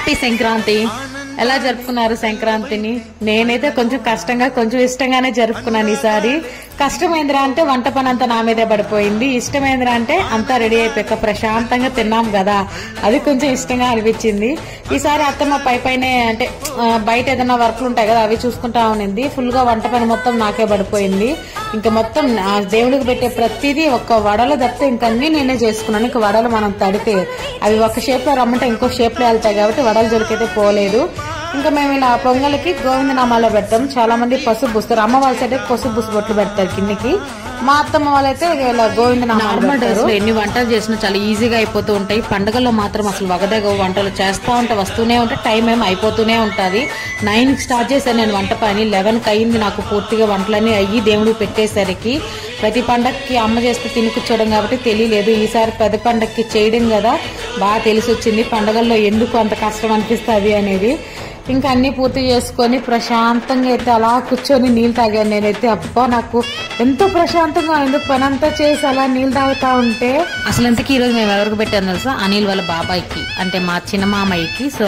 Happy Sankranti. ఎలా జరుపుకున్నారు సంక్రాంతిని? నేనైతే కొంచెం కష్టంగా కొంచెం ఇష్టంగానే జరుపుకున్నాను ఈసారి. కష్టమైందిరా అంటే వంట పని అంతా నా మీదే పడిపోయింది. ఇష్టమైందిరా అంటే అంతా రెడీ అయిపోయాక ప్రశాంతంగా తిన్నాం కదా, అది కొంచెం ఇష్టంగా అనిపించింది. ఈసారి అత్తమ్మ పైనే అంటే బయట ఏదైనా వర్క్లు ఉంటాయి కదా అవి చూసుకుంటా ఉన్నింది. ఫుల్ గా వంట పని మొత్తం నాకే పడిపోయింది. ఇంకా మొత్తం దేవుడికి పెట్టే ప్రతిదీ ఒక్క వడలు తప్పితే ఇంకన్నీ నేనే చేసుకున్నాను. ఇంకా వడలు మనం తడితే అవి ఒక షేప్ లో రమ్మంటే ఇంకో షేప్ లో వెళ్తాయి కాబట్టి వడల జోలికైతే పోలేదు. ఇంకా మేము ఇలా పొంగల్కి గోవిందనామాలో పెడతాం. చాలా మంది పసుపు పూస్తారు. అమ్మ వాళ్ళ సైడ్ పసుపు పూసి బొట్లు పెడతారు కిందికి. మా అత్తమ్మ వాళ్ళైతే ఇలా గోవిందనామాలు పెడతారు. ఎన్ని వంటలు చేసినా చాలా ఈజీగా అయిపోతూ ఉంటాయి. పండుగల్లో మాత్రం అసలు వగదగ వంటలు చేస్తా ఉంటే వస్తూనే ఉంటే టైం ఏమో అయిపోతూనే ఉంటది. 9కి స్టార్ట్ చేశాను నేను వంట పని. 11కి అయింది నాకు పూర్తిగా వంటలన్నీ అయ్యి దేవుడికి పెట్టేసరికి. ప్రతి పండగకి అమ్మ చేస్తే తిని కూర్చోవడం కాబట్టి తెలియలేదు. ఈసారి పెద్ద పండగకి చేయడం కదా బాగా తెలిసి వచ్చింది పండగల్లో ఎందుకు అంత కష్టం అనిపిస్తుంది అనేది. ఇంకా అన్ని పూర్తి చేసుకొని ప్రశాంతంగా అయితే అలా కూర్చొని నీళ్ళు తాగాను నేనైతే. అబ్బా నాకు ఎంతో ప్రశాంతంగా ఎందుకు పని అంతా చేసి అలా నీళ్ళు తాగుతా ఉంటే. అసలు ఇంతకీ ఈ రోజు మేము ఎవరికి పెట్టాను తెలుసా? అనిల్ వాళ్ళ బాబాయ్కి అంటే మా చిన్న మామయ్యకి. సో